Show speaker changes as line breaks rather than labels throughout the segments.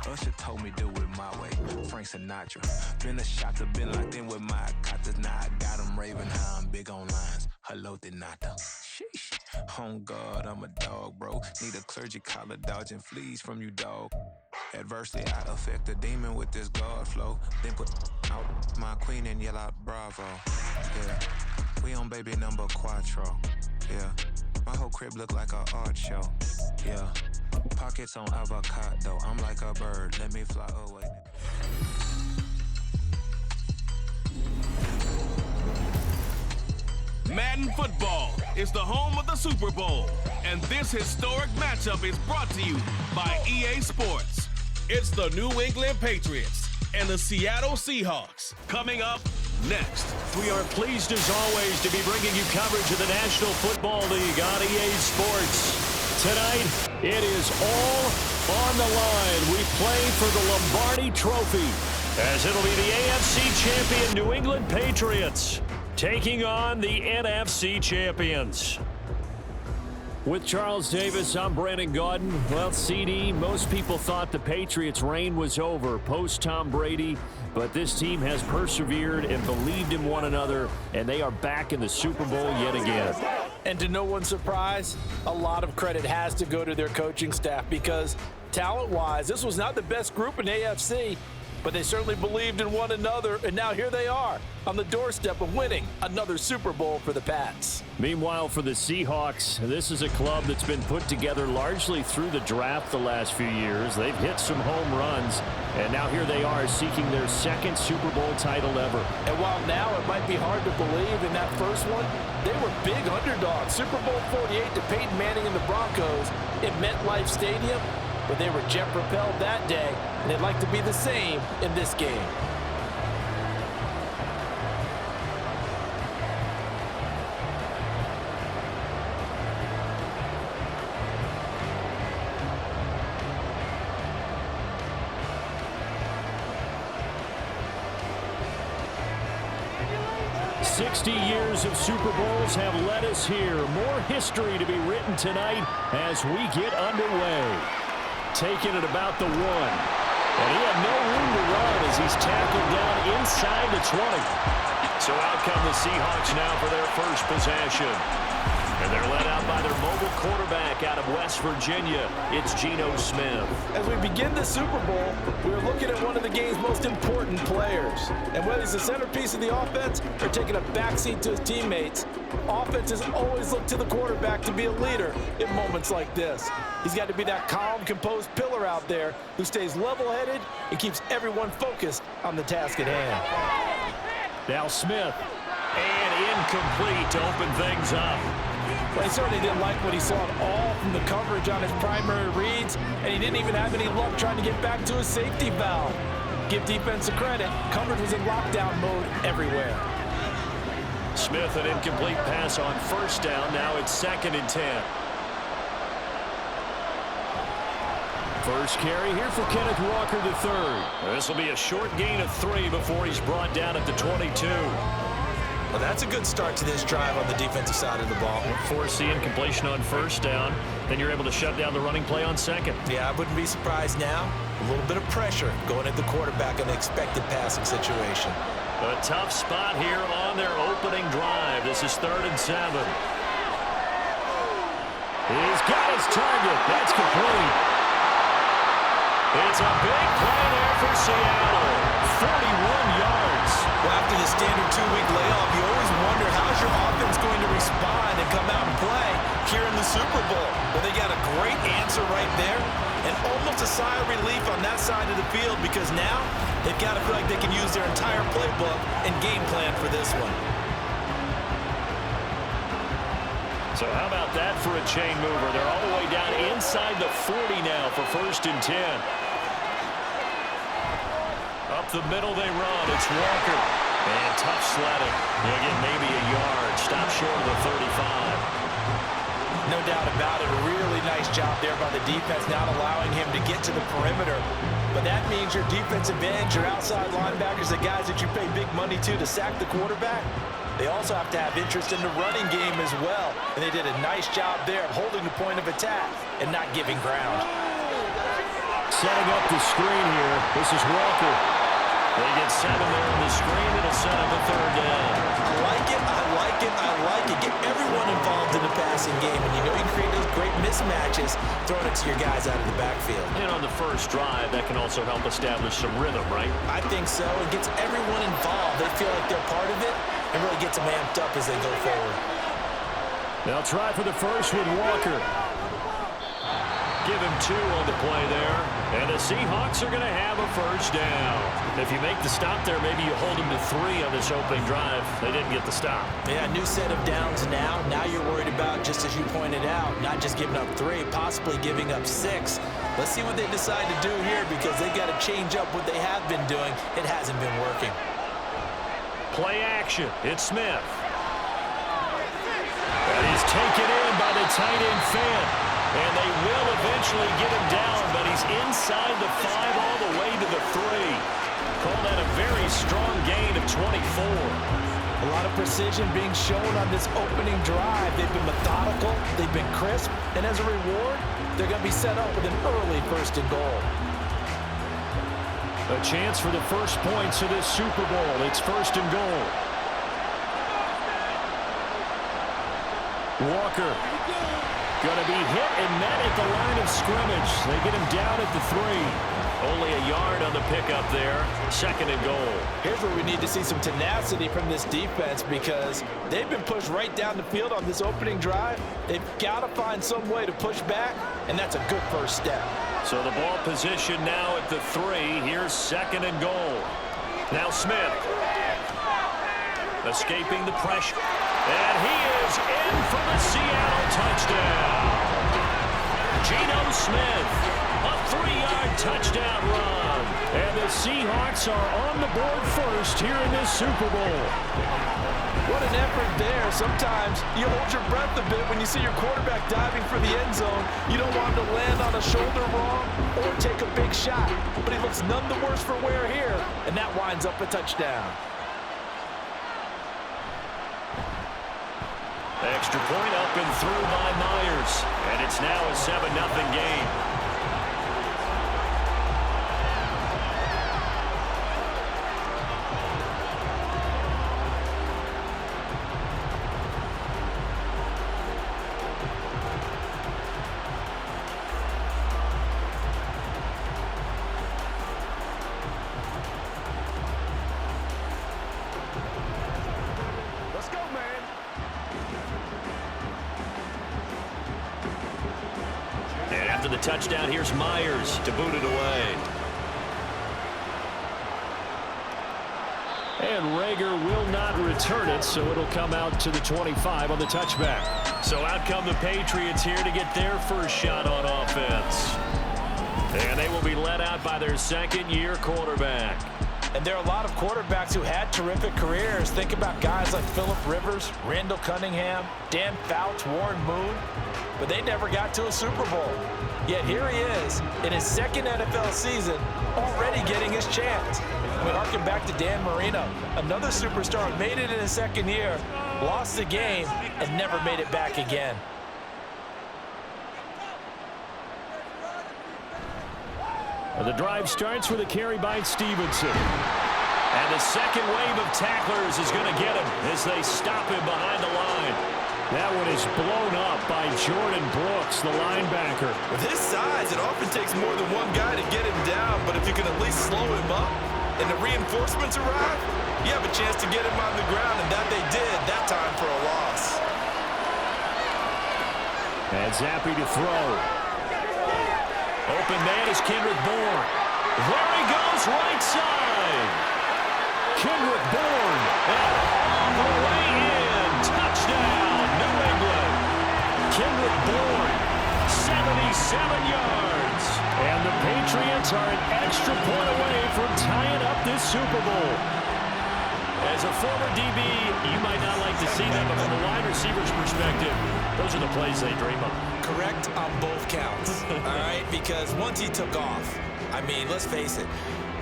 Usher told me do it my way. Frank Sinatra. Been a shotter, been locked in with my cotters. Now I got them raving how I'm big on lines. Hello, Denata. Sheesh. On God, I'm a dog, bro. Need a clergy collar, dodging fleas from you, dog. Adversely, I affect a demon with this God flow. Then put out my queen and yell out bravo. Yeah, we on baby number quattro. Yeah, my whole crib look like a art show. Yeah, pockets on avocado. I'm like a bird, let me fly away.
Madden Football is the home of the Super Bowl, and this historic matchup is brought to you by EA Sports. It's the New England Patriots and the Seattle Seahawks. Coming up next.
We are pleased as always to be bringing you coverage of the National Football League on EA Sports. Tonight, it is all on the line. We play for the Lombardi Trophy, as it'll be the AFC champion New England Patriots taking on the NFC champions. With Charles Davis, I'm Brandon Gaudin. Well, CD, most people thought the Patriots' reign was over post-Tom Brady, but this team has persevered and believed in one another, and they are back in the Super Bowl yet again.
And to no one's surprise, a lot of credit has to go to their coaching staff because talent-wise, this was not the best group in AFC, but they certainly believed in one another, and now here they are on the doorstep of winning another Super Bowl for the Pats.
Meanwhile, for the Seahawks, this is a club that's been put together largely through the draft the last few years. They've hit some home runs, and now here they are seeking their second Super Bowl title ever.
And while now it might be hard to believe in that first one, they were big underdogs. Super Bowl 48 to Peyton Manning and the Broncos at MetLife Stadium. But they were jet-propelled that day, and they'd like to be the same in this game.
Years of Super Bowls have led us here. More history to be written tonight as we get underway. Taking it about the 1. And he had no room to run as he's tackled down inside the 20. So out come the Seahawks now for their first possession. And they're led out by their mobile quarterback out of West Virginia. It's Geno Smith.
As we begin the Super Bowl, we're looking at one of the game's most important players. And whether he's the centerpiece of the offense or taking a backseat to his teammates, offenses always look to the quarterback to be a leader in moments like this. He's got to be that calm, composed pillar out there who stays level-headed and keeps everyone focused on the task at hand.
Now Smith. And incomplete to open things up.
Well, he certainly didn't like what he saw at all from the coverage on his primary reads, and he didn't even have any luck trying to get back to his safety valve. Give defense a credit. Coverage was in lockdown mode everywhere.
Smith, an incomplete pass on first down. Now it's 2nd and 10. First carry here for Kenneth Walker III. This will be a short gain of 3 before he's brought down at the 22.
Well, that's a good start to this drive on the defensive side of the ball.
Force the incompletion on first down. Then you're able to shut down the running play on second.
Yeah, I wouldn't be surprised now. A little bit of pressure going at the quarterback in an expected passing situation.
A tough spot here on their opening drive. This is 3rd and 7. He's got his target. That's complete. It's a big play there for Seattle. 41 yards.
Well, after the standard 2-week layoff, you always wonder how's your offense going to respond and come out and play here in the Super Bowl. Well, they got a great answer right there and almost a sigh of relief on that side of the field because now they've got to feel like they can use their entire playbook and game plan for this one.
So how about that for a chain mover? They're all the way down inside the 40 now for 1st and 10. Up the middle they run. It's Walker. And tough sledding. Again, maybe a yard. Stop short of the 35.
No doubt about it. A really nice job there by the defense, not allowing him to get to the perimeter. But that means your defensive ends, your outside linebackers, the guys that you pay big money to sack the quarterback, they also have to have interest in the running game as well. And they did a nice job there of holding the point of attack and not giving ground.
Setting up the screen here. This is Walker. They get 7 there on the screen. It'll set up a 3rd down.
I like it, I like it, I like it. Get everyone involved in the passing game, and you know you can create those great mismatches throwing it to your guys out of the backfield.
And on the first drive, that can also help establish some rhythm, right?
I think so. It gets everyone involved. They feel like they're part of it and really gets them amped up as they go forward.
They'll try for the first with Walker. Give him 2 on the play there. And the Seahawks are going to have a 1st down. If you make the stop there, maybe you hold them to 3 on this opening drive. They didn't get the stop.
Yeah, new set of downs now. Now you're worried about, just as you pointed out, not just giving up 3, possibly giving up 6. Let's see what they decide to do here because they've got to change up what they have been doing. It hasn't been working.
Play action. It's Smith. And he's taken in by the tight end Fant. And they will eventually get him down, but he's inside the 5 all the way to the 3. Call that a very strong gain of 24.
A lot of precision being shown on this opening drive. They've been methodical, they've been crisp, and as a reward, they're going to be set up with an early 1st and goal.
A chance for the first points of this Super Bowl. It's 1st and goal. Walker. Going to be hit and met at the line of scrimmage. They get him down at the 3. Only a yard on the pickup there. 2nd and goal.
Here's where we need to see some tenacity from this defense because they've been pushed right down the field on this opening drive. They've got to find some way to push back, and that's a good first step.
So the ball position now at the 3. Here's 2nd and goal. Now Smith. Escaping the pressure. And he is in for the Seattle touchdown. Geno Smith, a 3-yard touchdown run. And the Seahawks are on the board first here in this Super Bowl.
What an effort there. Sometimes you hold your breath a bit when you see your quarterback diving for the end zone. You don't want him to land on a shoulder wrong or take a big shot. But he looks none the worse for wear here, and that winds up a touchdown.
Extra point up and through by Myers. And it's now a 7-0 game.
Let's go, man.
And after the touchdown, here's Myers to boot it away. And Rager will not return it, so it'll come out to the 25 on the touchback. So out come the Patriots here to get their first shot on offense. And they will be led out by their 2nd-year quarterback.
And there are a lot of quarterbacks who had terrific careers. Think about guys like Phillip Rivers, Randall Cunningham, Dan Fouts, Warren Moon. But they never got to a Super Bowl. Yet here he is in his 2nd NFL season, already getting his chance. We harken back to Dan Marino, another superstar, made it in his 2nd year, lost the game, and never made it back again.
The drive starts with a carry by Stevenson. And the second wave of tacklers is going to get him as they stop him behind the line. That one is blown up by Jordan Brooks, the linebacker.
With his size, it often takes more than one guy to get him down, but if you can at least slow him up and the reinforcements arrive, you have a chance to get him on the ground, and that they did that time for a loss.
And Zappi to throw. Open man is Kendrick Bourne. There he goes, right side. Kendrick Bourne, and all the way in. Touchdown, New England. Kendrick Bourne, 77 yards. And the Patriots are an extra point away from tying up this Super Bowl. As a former DB, you might not like to see them, but from a wide receiver's perspective, those are the plays they dream of.
Correct on both counts, all right? Because once he took off, I mean, let's face it,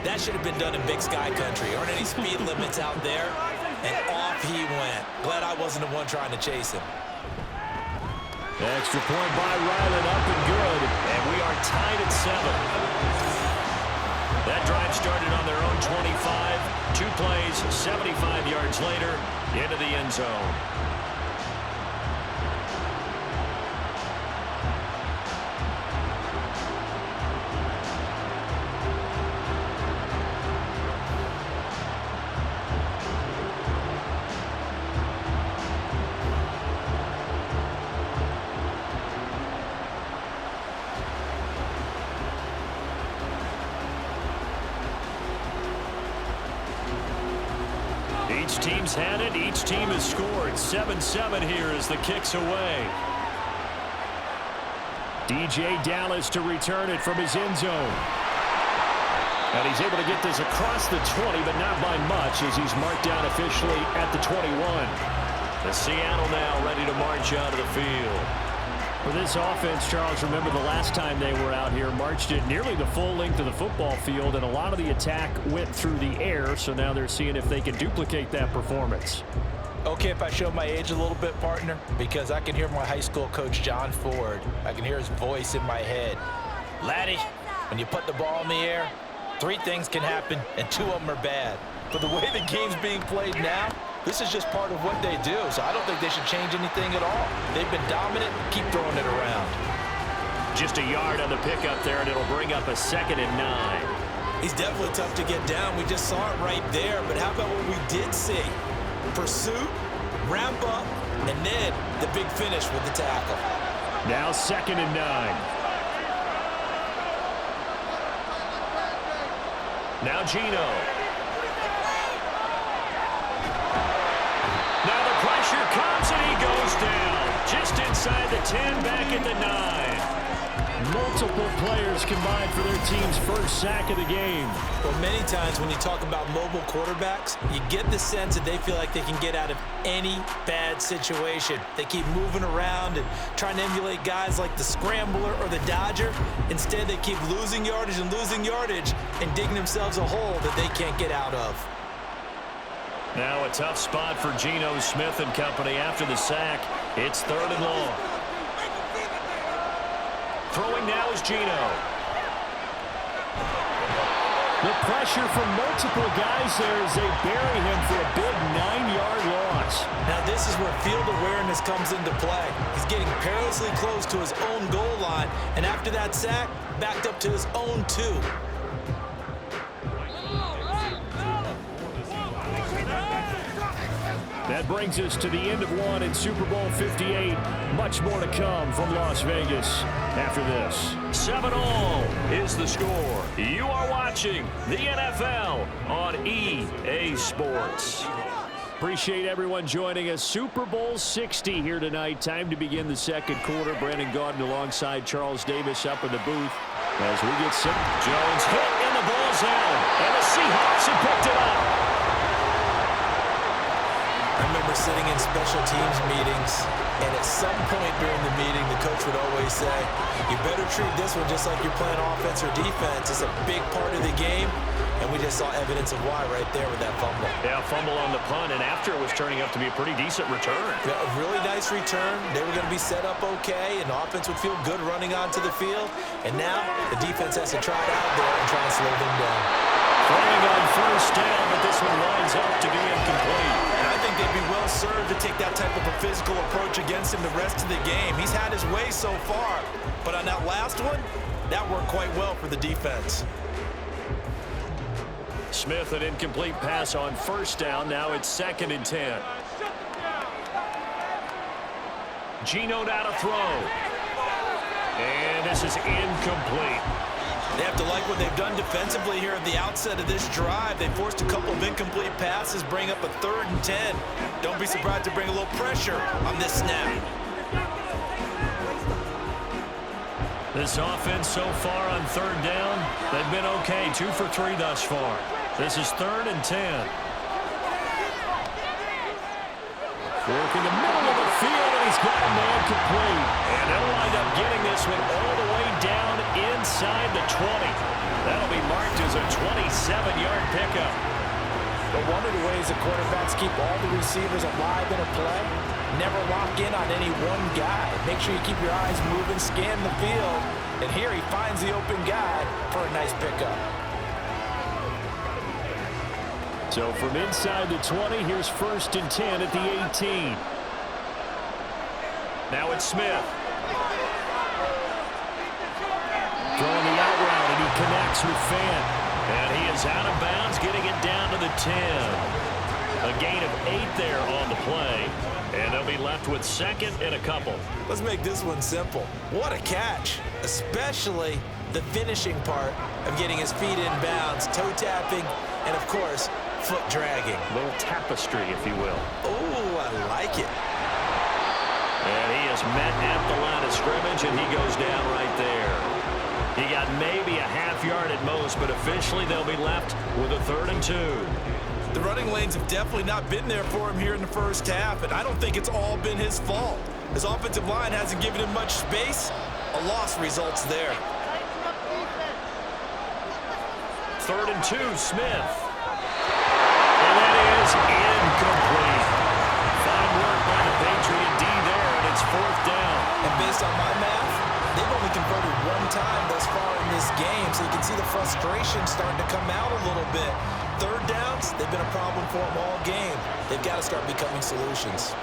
that should have been done in Big Sky Country. Aren't any speed limits out there? And off he went. Glad I wasn't the one trying to chase him.
Extra point by Ryland, up and good. And we are tied at 7. That drive started on their own 25. 2 plays, 75 yards later, into the end zone. Each team's had it. Each team has scored. 7-7 here as the kick's away. DJ Dallas to return it from his end zone. And he's able to get this across the 20, but not by much as he's marked down officially at the 21. The Seattle now ready to march out of the field. For this offense, Charles, remember the last time they were out here, marched it nearly the full length of the football field, and a lot of the attack went through the air, so now they're seeing if they can duplicate that performance.
Okay, if I show my age a little bit, partner, because I can hear my high school coach, John Ford. I can hear his voice in my head. Laddie, when you put the ball in the air, 3 things can happen, and 2 of them are bad. But the way the game's being played now, this is just part of what they do, so I don't think they should change anything at all. They've been dominant. Keep throwing it around.
Just a yard on the pickup there, and it'll bring up a 2nd and 9.
He's definitely tough to get down. We just saw it right there, but how about what we did see? Pursuit, ramp up, and then the big finish with the tackle.
Now 2nd and 9. Now Gino. Now the pressure comes and he goes down. Just inside the 10, back at the 9. Multiple players combined for their team's first sack of the game.
Well, many times when you talk about mobile quarterbacks, you get the sense that they feel like they can get out of any bad situation. They keep moving around and trying to emulate guys like the Scrambler or the Dodger. Instead, they keep losing yardage and digging themselves a hole that they can't get out of.
Now a tough spot for Geno Smith and company after the sack. It's 3rd and long. Throwing now is Geno. The pressure from multiple guys there as they bury him for a big 9-yard loss.
Now this is where field awareness comes into play. He's getting perilously close to his own goal line, and after that sack, backed up to his own 2.
That brings us to the end of 1 in Super Bowl 58. Much more to come from Las Vegas after this. 7-all is the score. You are watching the NFL on EA Sports. Appreciate everyone joining us. Super Bowl 60 here tonight. Time to begin the 2nd quarter. Brandon Gaudin alongside Charles Davis up in the booth as we get set. Jones hit in the ball zone, and the Seahawks have picked it up.
I remember sitting in special teams meetings, and at some point during the meeting, the coach would always say, you better treat this one just like you're playing offense or defense. It's a big part of the game, and we just saw evidence of why right there with that fumble.
Yeah, fumble on the punt, and after it was turning out to be a pretty decent return.
Yeah, a really nice return. They were going to be set up okay, and the offense would feel good running onto the field, and now the defense has to try it out there and try and slow them down.
Throwing on 1st down, but this one lines up to be incomplete.
And I think they'd be well served to take that type of a physical approach against him the rest of the game. He's had his way so far, but on that last one, that worked quite well for the defense.
Smith, an incomplete pass on 1st down. Now it's 2nd and 10. Geno now to throw. And this is incomplete.
They have to like what they've done defensively here at the outset of this drive. They forced a couple of incomplete passes, bring up a 3rd and 10. Don't be surprised to bring a little pressure on this snap.
This offense so far on 3rd down, they've been okay. 2 for 3 thus far. This is 3rd and 10. Work in the middle of the field, and he's got a man complete. And they'll wind up getting this one all the way down inside the 20. That'll be marked as a 27-yard pickup.
But one of the ways the quarterbacks keep all the receivers alive in a play, never lock in on any one guy. Make sure you keep your eyes moving, scan the field, And here he finds the open guy for a nice pickup.
So from inside the 20, here's 1st and 10 at the 18. Now it's Smith. Throwing the out route, and he connects with Fan. And he is out of bounds, getting it down to the 10. A gain of 8 there on the play. And they'll be left with 2nd and a couple.
Let's make this one simple. What a catch, especially the finishing part of getting his feet in bounds, toe tapping, and of course, foot dragging.
A little tapestry, if you will.
Oh, I like it.
And he is met at the line of scrimmage, and he goes down right there. He got maybe a half yard at most, but officially they'll be left with a 3rd and 2.
The running lanes have definitely not been there for him here in the first half, and I don't think it's all been his fault. His offensive line hasn't given him much space. A loss results there.
3rd and 2, Smith. And that is incomplete. Fine work by the Patriot D there, and it's 4th down.
And based on my math, they've only converted 1 time thus far in this game, so you can see the frustration starting to come out a little bit. 3rd downs, they've been a problem for them all game. They've got to start becoming solutions.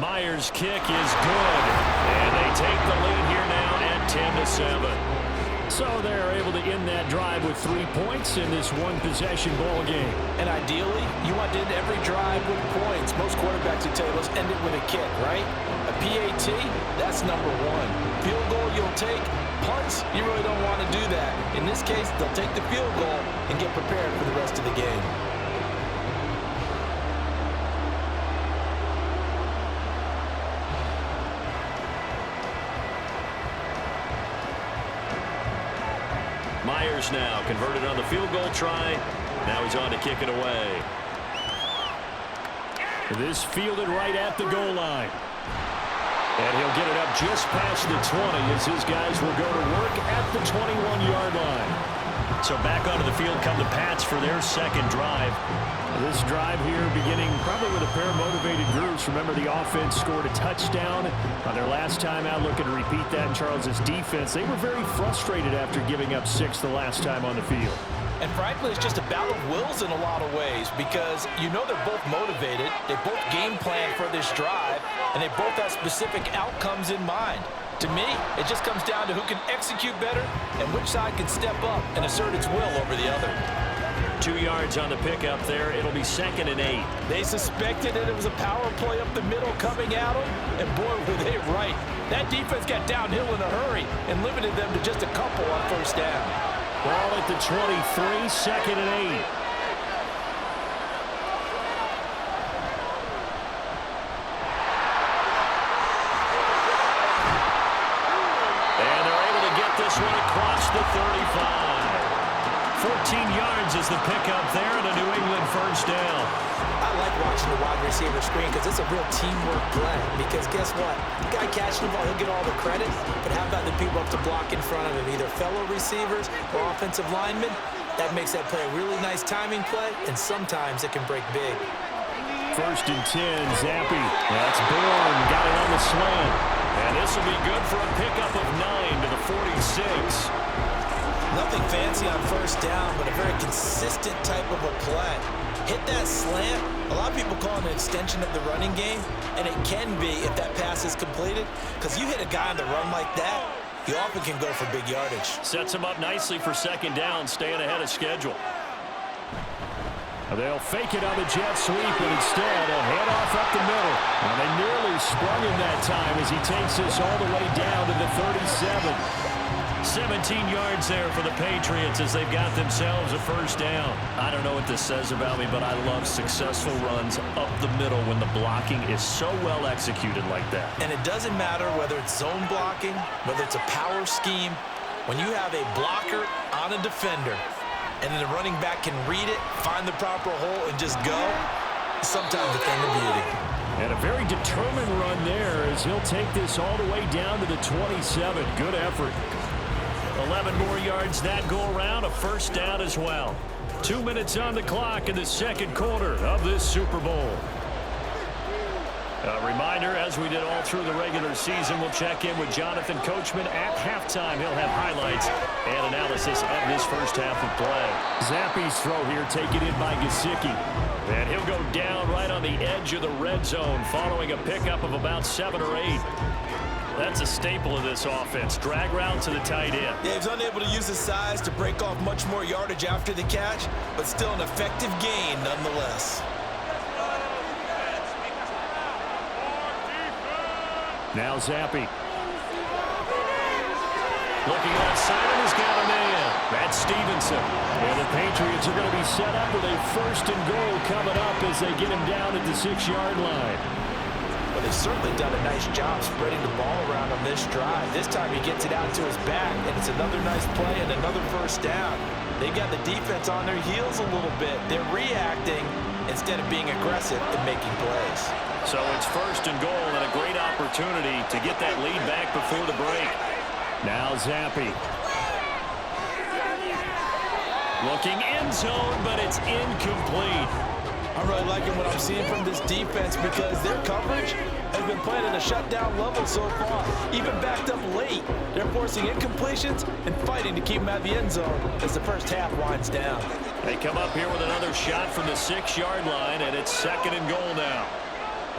Myers' kick is good, and they take the lead here now at 10-7. So they're able to end that drive with 3 points in this one-possession ball game.
And ideally, you want to end every drive with points. Most quarterbacks would tell you, let's end it with a kick, right? A PAT, that's number 1. Field goal you'll take. Punts, you really don't want to do that. In this case, they'll take the field goal and get prepared for the rest of the game.
Myers now converted on the field goal try. Now he's on to kick it away. This fielded right at the goal line. And he'll get it up just past the 20 as his guys will go to work at the 21-yard line. So back onto the field come the Pats for their 2nd drive. This drive here beginning probably with a pair of motivated groups. Remember, the offense scored a touchdown on their last time out, looking to repeat that in Charles' defense. They were very frustrated after giving up 6 the last time on the field.
And frankly, it's just a battle of wills in a lot of ways because you know they're both motivated, they both game plan for this drive, and they both have specific outcomes in mind. To me, it just comes down to who can execute better and which side can step up and assert its will over the other.
2 yards on the pickup there. It'll be 2nd and 8.
They suspected that it was a power play up the middle coming at them, and boy, were they right. That defense got downhill in a hurry and limited them to just a couple on 1st down.
Ball at the 23, 2nd and 8. And they're able to get this one across the 35. 14 yards is the pickup there, and a New England 1st down.
I like watching the wide receiver screen because it's a real teamwork play. Because guess what? The guy catching the ball, he'll get all the credit. But how about the people up to block in front of him, either fellow receivers or offensive linemen? That makes that play a really nice timing play, and sometimes it can break big.
1st and 10, Zappi. That's Bourne, got it on the slant. And this will be good for a pickup of 9 to the 46.
Nothing fancy on 1st down, but a very consistent type of a play. Hit that slant. A lot of people call it an extension of the running game, and it can be if that pass is completed, because you hit a guy on the run like that, you often can go for big yardage.
Sets him up nicely for 2nd down, staying ahead of schedule. They'll fake it on the jet sweep, and instead a handoff up the middle. And they nearly sprung him that time as he takes this all the way down to the 37. 17 yards there for the Patriots as they've got themselves a 1st down. I don't know what this says about me, but I love successful runs up the middle when the blocking is so well executed like that.
And it doesn't matter whether it's zone blocking, whether it's a power scheme. When you have a blocker on a defender, and then the running back can read it, find the proper hole, and just go, sometimes a thing of beauty.
And a very determined run there as he'll take this all the way down to the 27. Good effort. 11 more yards that go around, a 1st down as well. 2 minutes on the clock in the 2nd quarter of this Super Bowl. A reminder, as we did all through the regular season, we'll check in with Jonathan Coachman at halftime. He'll have highlights and analysis of this first half of play. Zappe's throw here taken in by Gesicki. And he'll go down right on the edge of the red zone following a pickup of about 7 or 8. That's a staple of this offense. Drag route to the tight end.
Yeah, he's unable to use his size to break off much more yardage after the catch, but still an effective gain nonetheless.
Now Zappe. Looking outside, and he's got a man. That's Stevenson. And the Patriots are going to be set up with a 1st and goal coming up as they get him down at the 6-yard line.
Well, they've certainly done a nice job spreading the ball around on this drive. This time he gets it out to his back, and it's another nice play and another 1st down. They've got the defense on their heels a little bit. They're reacting instead of being aggressive and making plays.
So it's 1st and goal and a great opportunity to get that lead back before the break. Now Zappe. Looking end zone, but it's incomplete.
I'm really liking what I'm seeing from this defense because their coverage has been playing at a shutdown level so far. Even backed up late, they're forcing incompletions and fighting to keep them at the end zone as the first half winds down.
They come up here with another shot from the 6-yard line, and it's 2nd and goal now.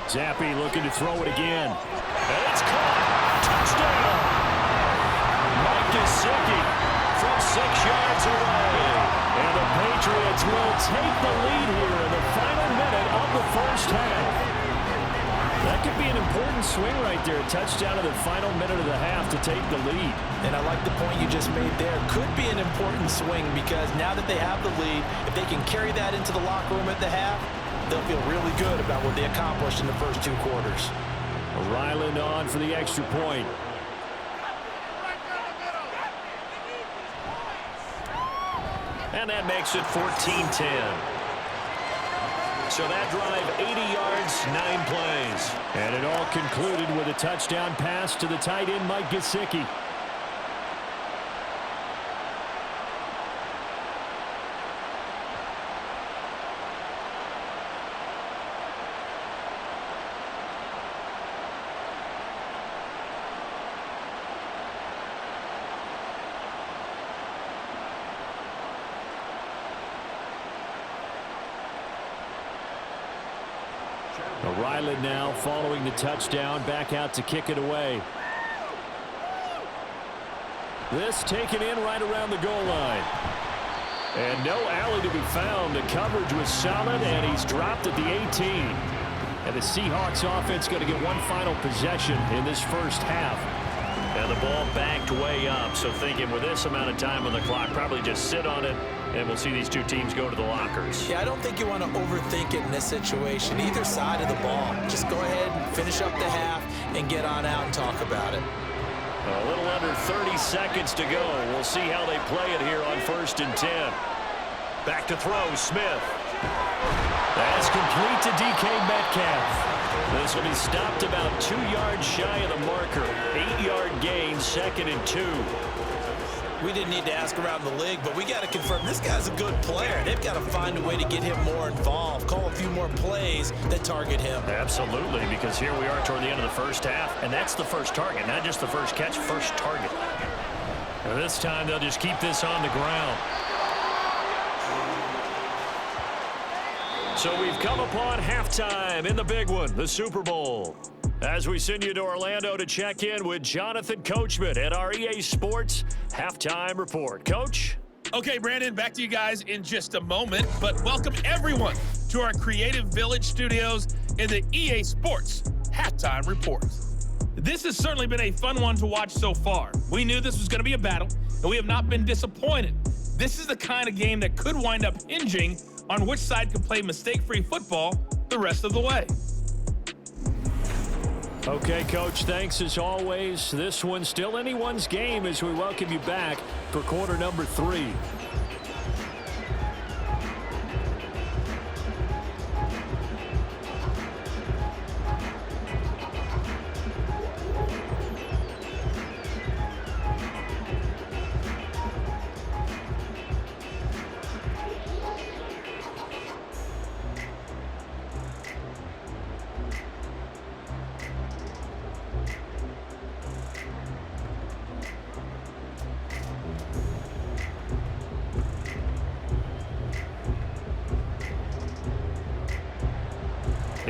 Zappe looking to throw it again. And it's caught. Touchdown! Mike Gesicki from 6 yards away. And the Patriots will take the lead here in the final minute of the first half. That could be an important swing right there. A touchdown in the final minute of the half to take the lead.
And I like the point you just made there. Could be an important swing because now that they have the lead, if they can carry that into the locker room at the half, they'll feel really good about what they accomplished in the first 2 quarters.
Ryland on for the extra point. And that makes it 14-10. So that drive, 80 yards, 9 plays. And it all concluded with a touchdown pass to the tight end, Mike Gesicki. Ryland now following the touchdown, back out to kick it away. This taken in right around the goal line. And no alley to be found. The coverage was solid, and he's dropped at the 18. And the Seahawks offense going to get one final possession in this first half. And the ball backed way up, so thinking with this amount of time on the clock, probably just sit on it, and we'll see these two teams go to the lockers.
Yeah, I don't think you want to overthink it in this situation. Either side of the ball. Just go ahead and finish up the half and get on out and talk about it.
A little under 30 seconds to go. We'll see how they play it here on 1st and 10. Back to throw, Smith. That's complete to DK Metcalf. This will be stopped about 2 yards shy of the marker. 8-yard gain, 2nd and 2.
We didn't need to ask around the league, but we got to confirm this guy's a good player. They've got to find a way to get him more involved, call a few more plays that target him.
Absolutely, because here we are toward the end of the first half, and that's the first target, not just the first catch, first target. And this time they'll just keep this on the ground. So we've come upon halftime in the big one, the Super Bowl. As we send you to Orlando to check in with Jonathan Coachman at our EA Sports Halftime Report. Coach?
Okay, Brandon, back to you guys in just a moment, but welcome everyone to our Creative Village studios in the EA Sports Halftime Report. This has certainly been a fun one to watch so far. We knew this was going to be a battle, and we have not been disappointed. This is the kind of game that could wind up hinging on which side can play mistake-free football the rest of the way.
Okay, Coach, thanks as always. This one's still anyone's game as we welcome you back for quarter number 3.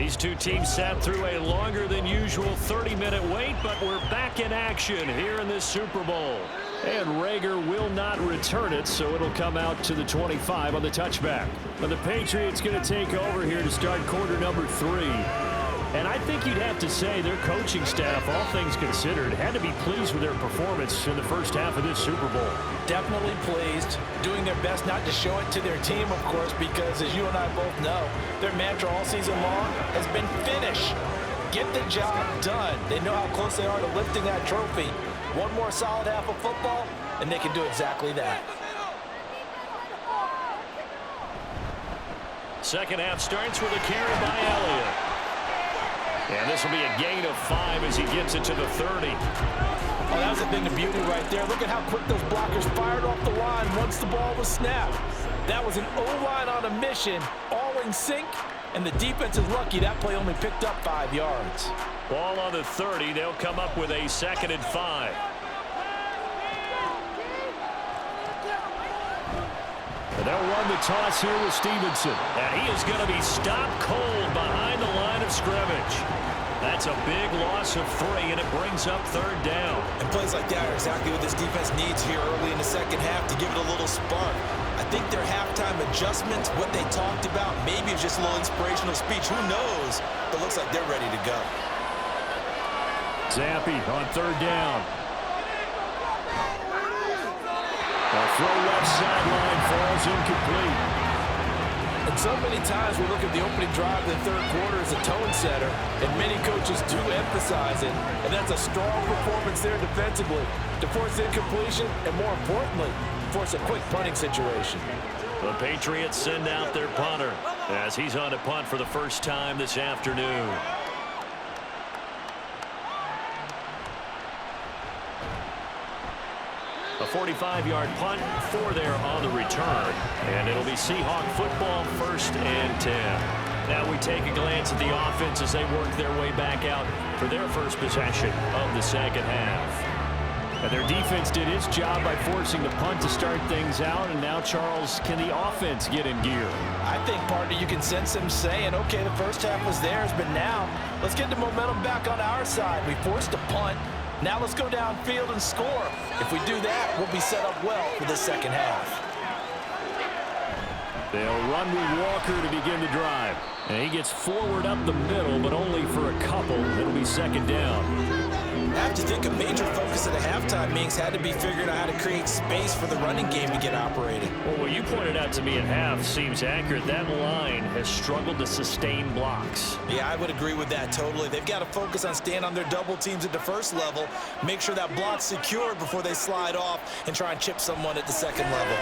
These two teams sat through a longer than usual 30-minute wait, but we're back in action here in this Super Bowl. And Rager will not return it, so it'll come out to the 25 on the touchback. But the Patriots going to take over here to start quarter number 3. And I think you'd have to say their coaching staff, all things considered, had to be pleased with their performance in the first half of this Super Bowl.
Definitely pleased, doing their best not to show it to their team, of course, because as you and I both know, their mantra all season long has been finish. Get the job done. They know how close they are to lifting that trophy. One more solid half of football, and they can do exactly that.
Second half starts with a carry by Elliott. And this will be a gain of 5 as he gets it to the 30.
Oh, that was a thing of beauty right there. Look at how quick those blockers fired off the line once the ball was snapped. That was an O-line on a mission, all in sync, and the defense is lucky that play only picked up 5 yards.
Ball on the 30. They'll come up with a 2nd and 5. And they'll run the toss here with Stevenson. And he is going to be stopped cold behind the line of scrimmage. That's a big loss of 3, and it brings up 3rd down.
And plays like that are exactly what this defense needs here early in the second half to give it a little spark. I think their halftime adjustments, what they talked about, maybe it's just a little inspirational speech. Who knows? But looks like they're ready to go.
Zappi on 3rd down. A throw left sideline falls incomplete.
And so many times we look at the opening drive of the third quarter as a tone setter, and many coaches do emphasize it, and that's a strong performance there defensively to force incompletion and, more importantly, force a quick punting situation.
The Patriots send out their punter as he's on to punt for the first time this afternoon. A 45-yard punt, 4 there on the return. And it'll be Seahawk football, 1st and 10. Now we take a glance at the offense as they work their way back out for their first possession of the second half. And their defense did its job by forcing the punt to start things out. And now, Charles, can the offense get in gear?
I think, partner, you can sense them saying, okay, the first half was theirs, but now let's get the momentum back on our side. We forced a punt. Now let's go downfield and score. If we do that, we'll be set up well for the second half.
They'll run with Walker to begin the drive. And he gets forward up the middle, but only for a couple. It'll be 2nd down.
I have to think a major focus at the halftime meetings had to be figuring out how to create space for the running game to get operated.
Well, what you pointed out to me at half seems accurate. That line has struggled to sustain blocks.
Yeah, I would agree with that totally. They've got to focus on staying on their double teams at the first level, make sure that block's secured before they slide off and try and chip someone at the second level.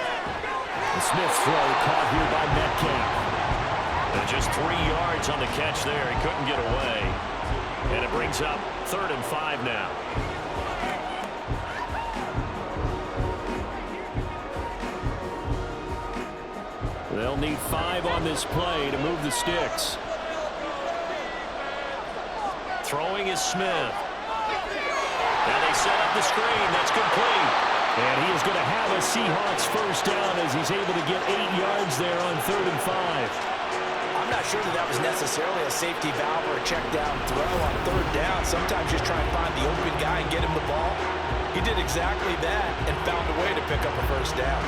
The Smith's throw caught here by Metcalf. And just 3 yards on the catch there. He couldn't get away. And it brings up 3rd and 5 now. They'll need 5 on this play to move the sticks. Throwing is Smith. Now they set up the screen. That's complete. And he is going to have a Seahawks first down as he's able to get 8 yards there on 3rd and 5.
I'm not sure that was necessarily a safety valve or a check down throw on 3rd down. Sometimes just try and find the open guy and get him the ball. He did exactly that and found a way to pick up a first down.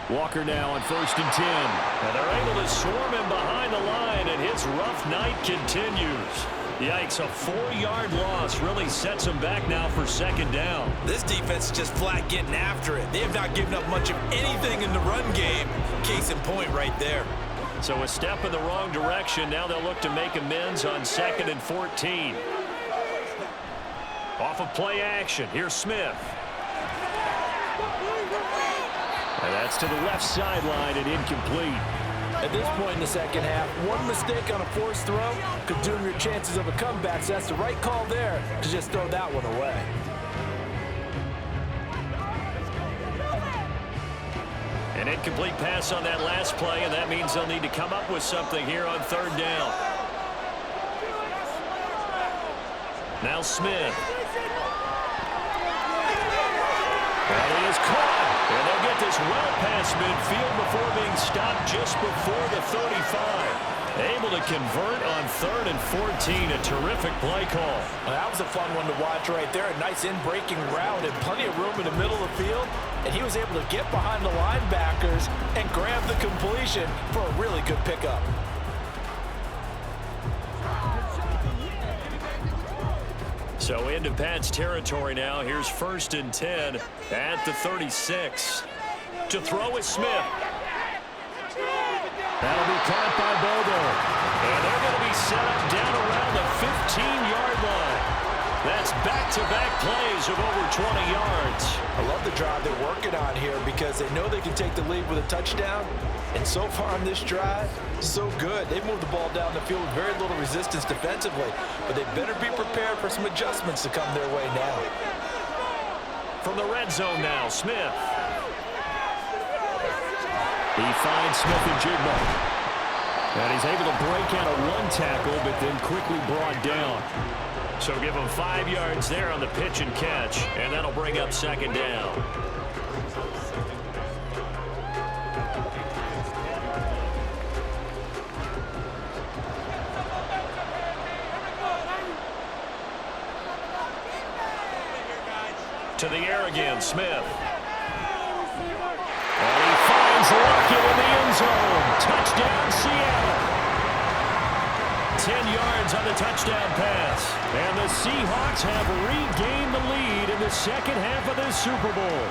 Walker now on 1st and 10. And they're able to swarm him behind the line, and his rough night continues. Yikes, a 4-yard loss really sets him back now for 2nd down.
This defense is just flat getting after it. They have not given up much of anything in the run game. Case in point right there.
So a step in the wrong direction. Now they'll look to make amends on 2nd and 14. Off of play action. Here's Smith. And that's to the left sideline and incomplete.
At this point in the second half, one mistake on a forced throw could doom your chances of a comeback. So that's the right call there to just throw that one away.
An incomplete pass on that last play, and that means they'll need to come up with something here on 3rd down. Now Smith. And he is caught. And they'll get this well past midfield before being stopped just before the 35. Able to convert on 3rd and 14. A terrific play call.
Well, that was a fun one to watch right there. A nice in-breaking route and plenty of room in the middle of the field. And he was able to get behind the linebackers and grab the completion for a really good pickup.
So into Pat's territory now. Here's 1st and 10 at the 36. To throw is Smith. That'll be caught by Bobo. And they're going to be set up down around the 15-yard line. That's back-to-back plays of over 20 yards.
I love the drive they're working on here because they know they can take the lead with a touchdown. And so far on this drive, so good. They've moved the ball down the field with very little resistance defensively. But they better be prepared for some adjustments to come their way now.
From the red zone now, Smith. He finds Smith and Jigba. And he's able to break out of one tackle, but then quickly brought down. So give him 5 yards there on the pitch and catch, and that'll bring up 2nd down. To the air again, Smith. And he finds Lockett in the end zone. Touchdown, Seattle. 10 yards on the touchdown pass. And the Seahawks have regained the lead in the second half of this Super Bowl.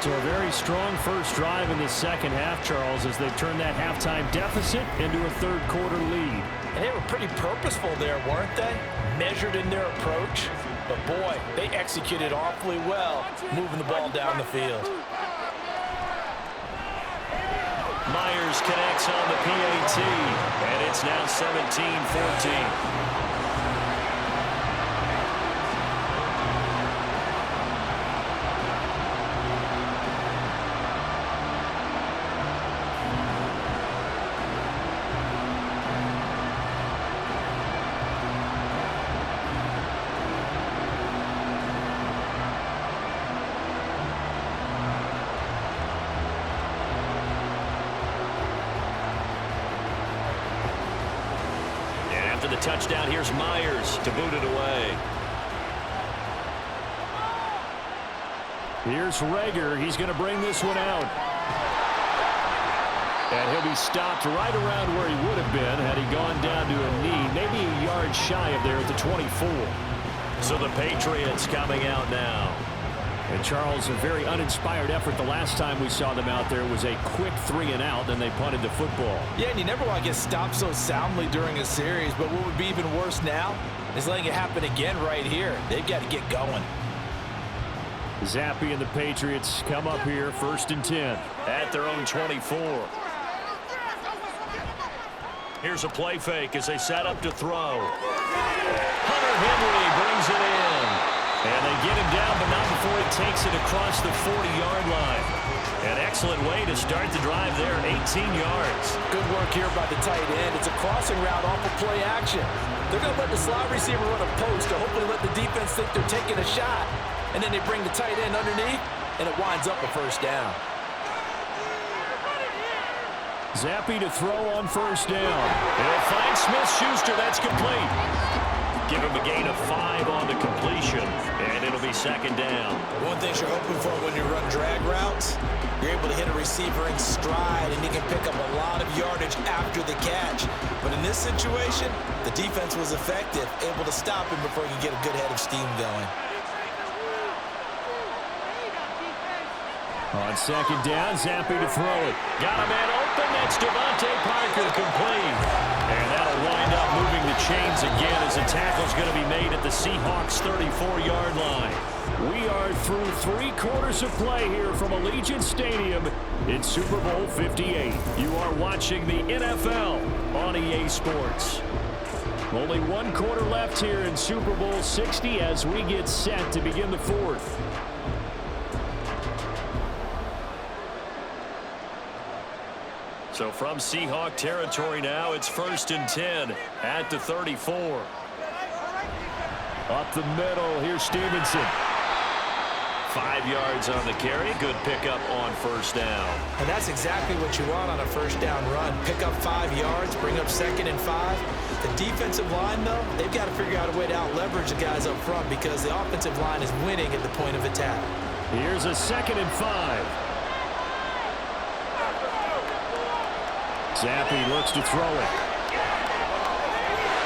So a very strong first drive in the second half, Charles, as they've turned that halftime deficit into a third-quarter lead.
And they were pretty purposeful there, weren't they? Measured in their approach. But, boy, they executed awfully well, moving the ball down the field.
Myers connects on the PAT, and it's now 17-14. The touchdown, here's Myers to boot it away. Here's Rager. He's going to bring this one out. And he'll be stopped right around where he would have been had he gone down to a knee, maybe a yard shy of there at the 24. So the Patriots coming out now. And Charles, a very uninspired effort the last time we saw them out there was a quick 3-and-out, then they punted the football.
Yeah, and you never want to get stopped so soundly during a series, but what would be even worse now is letting it happen again right here. They've got to get going.
Zappi and the Patriots come up here, 1st and 10 at their own 24. Here's a play fake as they set up to throw. Hunter Henry brings it in. And they get him down, but not before he takes it across the 40-yard line. An excellent way to start the drive there, 18 yards.
Good work here by the tight end. It's a crossing route off of play action. They're going to let the slot receiver run a post to hopefully let the defense think they're taking a shot. And then they bring the tight end underneath, and it winds up a 1st down.
Zappi to throw on 1st down. He'll find Smith-Schuster. That's complete. Give him a gain of 5 on the completion, and it'll be 2nd down.
One thing you're hoping for when you run drag routes, you're able to hit a receiver in stride, and he can pick up a lot of yardage after the catch. But in this situation, the defense was effective, able to stop him before he could get a good head of steam going.
On 2nd down, Zappi to throw it. Got a man open. That's Devontae Parker complete. And that'll wind up moving the chains again as the tackle's going to be made at the Seahawks' 34-yard line. We are through 3 quarters of play here from Allegiant Stadium in Super Bowl 58. You are watching the NFL on EA Sports. Only 1 quarter left here in Super Bowl 60 as we get set to begin the 4th. So from Seahawk territory now, it's 1st and 10 at the 34. Up the middle, here's Stevenson.
5 yards on the carry. Good pickup on first down.
And that's exactly what you want on a first down run. Pick up 5 yards, bring up 2nd and 5. The defensive line, though, they've got to figure out a way to out-leverage the guys up front because the offensive line is winning at the point of attack.
Here's a 2nd and 5. Zappi looks to throw it.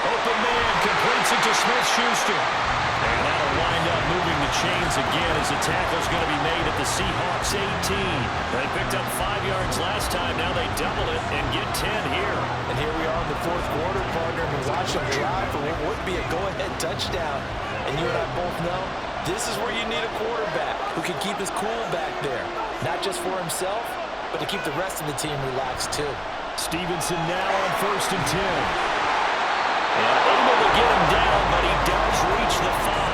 Open man completes it to Smith-Schuster. And that'll wind up moving the chains again as the tackle's going to be made at the Seahawks 18. They picked up 5 yards last time. Now they double it and get 10 here.
And here we are in the 4th quarter, partner. We watch them drive for what would be a go-ahead touchdown. And you and I both know this is where you need a quarterback who can keep his cool back there. Not just for himself, but to keep the rest of the team relaxed too.
Stevenson now on 1st and 10. Able to get him down, but he does reach the 5.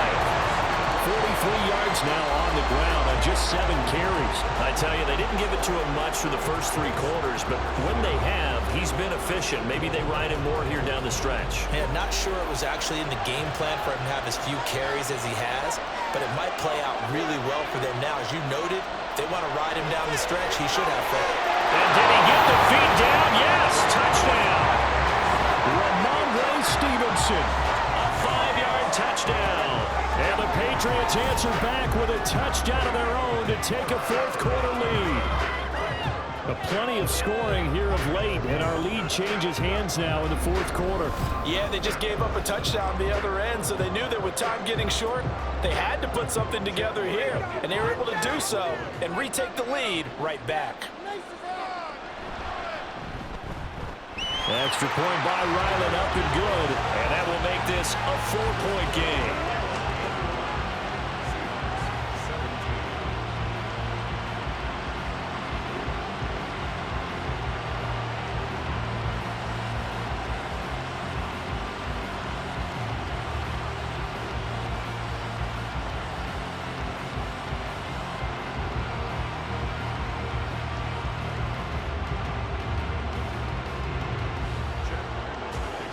43 yards now on the ground on just 7 carries.
I tell you, they didn't give it to him much for the first 3 quarters, but when they have, he's been efficient. Maybe they ride him more here down the stretch.
Yeah, not sure it was actually in the game plan for him to have as few carries as he has, but it might play out really well for them now. As you noted, if they want to ride him down the stretch, he should have fun.
And did he get the feet down? Yes, touchdown. Ramondre Stevenson,
a 5-yard touchdown.
And the Patriots answer back with a touchdown of their own to take a 4th quarter lead. Plenty of scoring here of late, and our lead changes hands now in the 4th quarter.
Yeah, they just gave up a touchdown the other end, so they knew that with time getting short, they had to put something together here, and they were able to do so and retake the lead right back.
Extra point by Ryland, up and good.
And that will make this a 4-point game.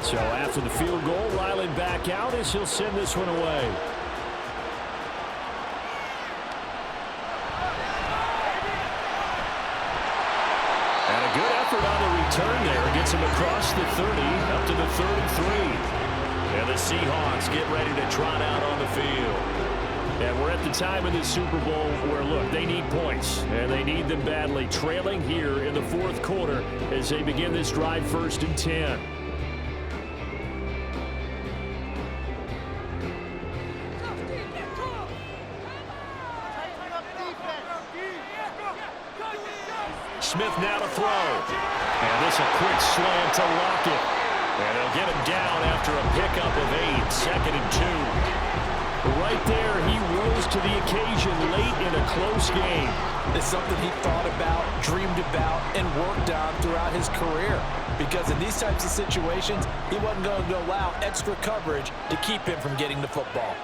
So after the field goal, Ryland back out as he'll send this one away. And a good effort on the return there. Gets him across the 30, up to the 33.
And the Seahawks get ready to trot out on the field.
And we're at the time of this Super Bowl where, look, they need points, and they need them badly. Trailing here in the 4th quarter as they begin this drive 1st and 10. Smith now to throw. And this a quick slant to Lockett. And they'll get him down after a pickup of 8, 2nd and 2. Right there, he rose to the occasion late in a close game.
It's something he thought about, dreamed about, and worked on throughout his career. Because in these types of situations, he wasn't going to allow extra coverage to keep him from getting the football.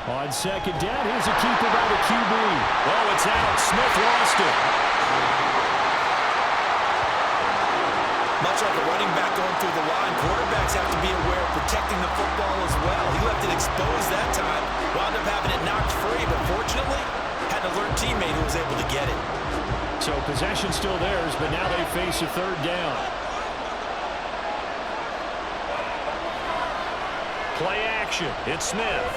On 2nd down, here's a keeper by the QB. Oh, it's out. Smith lost it.
Much like a running back going through the line, quarterbacks have to be aware of protecting the football as well. He left it exposed that time, wound up having it knocked free, but fortunately, had an alert teammate who was able to get it.
So possession still theirs, but now they face a 3rd down. Play action. It's Smith.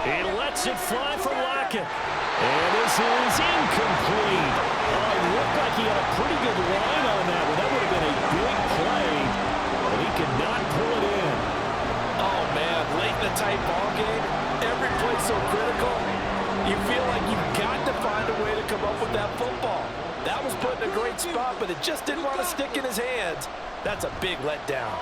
He lets it fly for Lockett. And this is incomplete. It looked like he had a pretty good line on that one. That would have been a big play, but he could not pull it in.
Oh, man, late in a tight ball game, every play so critical, you feel like you've got to find a way to come up with that football. That was put in a great spot, but it just didn't want to stick in his hands. That's a big letdown.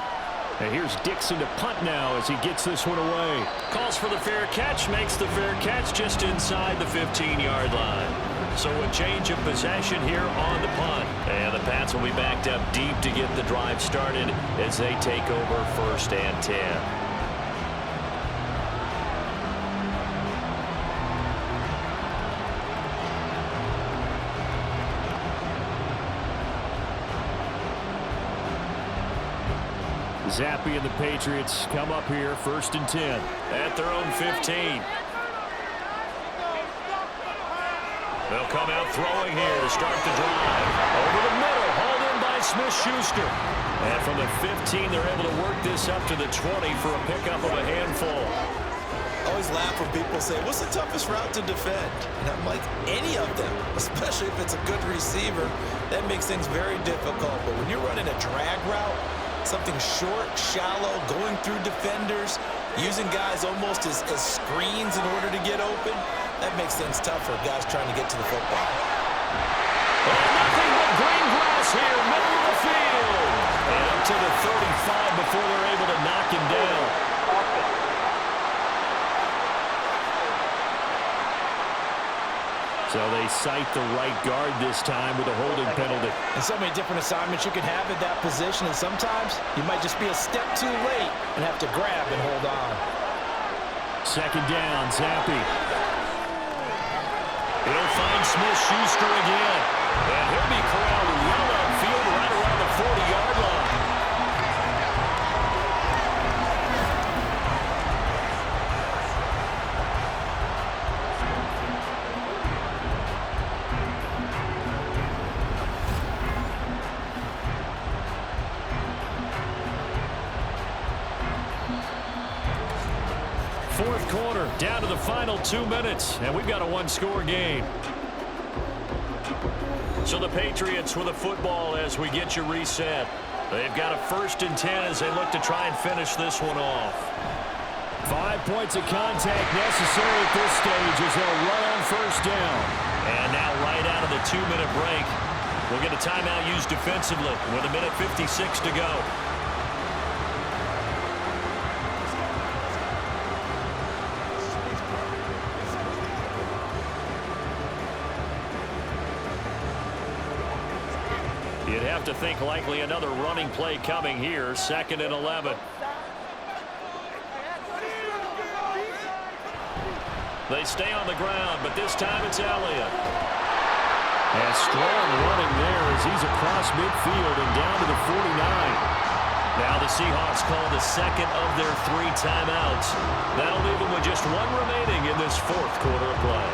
And here's Dixon to punt now as he gets this one away.
Calls for the fair catch, makes the fair catch just inside the 15-yard line. So a change of possession here on the punt. And the Pats will be backed up deep to get the drive started as they take over 1st and 10.
Zappe and the Patriots come up here, 1st and 10.
At their own 15. They'll come out throwing here to start the drive. Over the middle, hauled in by Smith-Schuster. And from the 15, they're able to work this up to the 20 for a pickup of a handful.
I always laugh when people say, what's the toughest route to defend? And I'm like, any of them, especially if it's a good receiver. That makes things very difficult. But when you're running a drag route, something short, shallow, going through defenders, using guys almost as screens in order to get open, that makes things tough for guys trying to get to the football.
And nothing but green grass here, middle of the field. And up to the 35 before they're able to knock him down.
So they cite the right guard this time with a holding penalty.
And so many different assignments you can have at that position, and sometimes you might just be a step too late and have to grab and hold on.
2nd down, Zappe.
He'll find Smith-Schuster again. And he'll be corralled well upfield right around the 40-yard line.
Fourth quarter, down to the final 2 minutes, and we've got a one-score game.
So the Patriots with a football as we get you reset. They've got a 1st and 10 as they look to try and finish this one off.
5 points of contact necessary at this stage as they'll run on 1st down.
And now right out of the 2-minute break, we'll get a timeout used defensively with 1:56 to go. You'd have to think likely another running play coming here, 2nd and 11. They stay on the ground, but this time it's Elliott.
And strong running there as he's across midfield and down to the 49.
Now the Seahawks call the 2nd of their 3 timeouts. That'll leave them with just 1 remaining in this 4th quarter of play.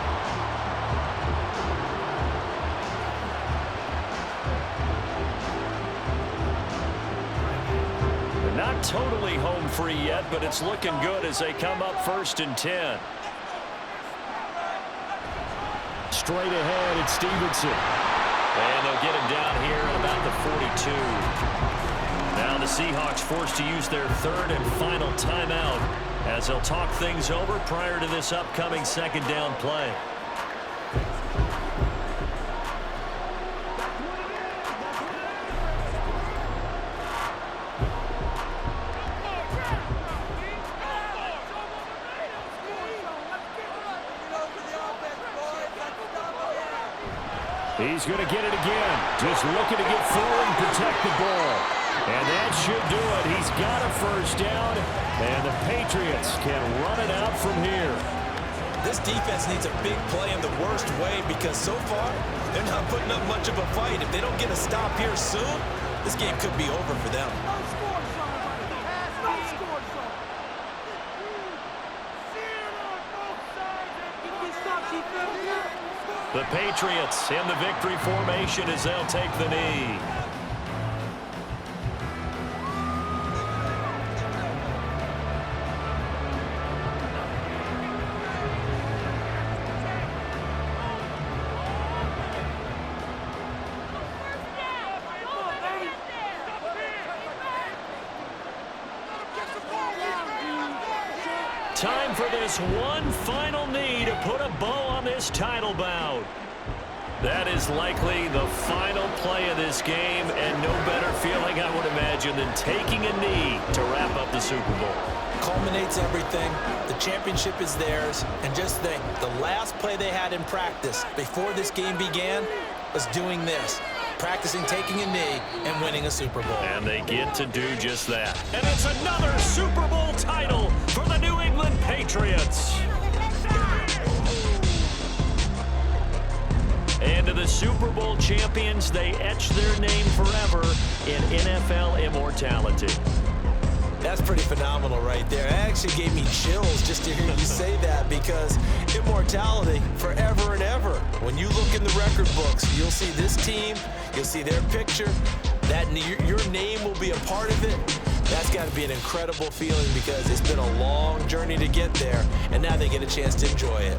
Not totally home free yet, but it's looking good as they come up 1st and 10.
Straight ahead, it's Stevenson.
And they'll get him down here at about the 42. Now the Seahawks forced to use their 3rd and final timeout as they'll talk things over prior to this upcoming 2nd down play.
He's going to get it again. Just looking to get forward and protect the ball. And that should do it. He's got a 1st down, and the Patriots can run it out from here.
This defense needs a big play in the worst way because so far, they're not putting up much of a fight. If they don't get a stop here soon, this game could be over for them.
The Patriots in the victory formation as they'll take the knee. Time for this one final knee to put a bow on this title bout. That is likely the final play of this game, and no better feeling, I would imagine, than taking a knee to wrap up the Super Bowl.
Culminates everything. The championship is theirs. And just think, the last play they had in practice before this game began was doing this. Practicing taking a knee and winning a Super Bowl.
And they get to do just that. And it's another Super Bowl title for the New England Patriots. And to the Super Bowl champions, they etch their name forever in NFL immortality.
That's pretty phenomenal right there. It actually gave me chills just to hear you say that, because immortality forever and ever. When you look in the record books, you'll see this team, you'll see their picture, that your name will be a part of it. That's got to be an incredible feeling, because it's been a long journey to get there, and now they get a chance to enjoy it.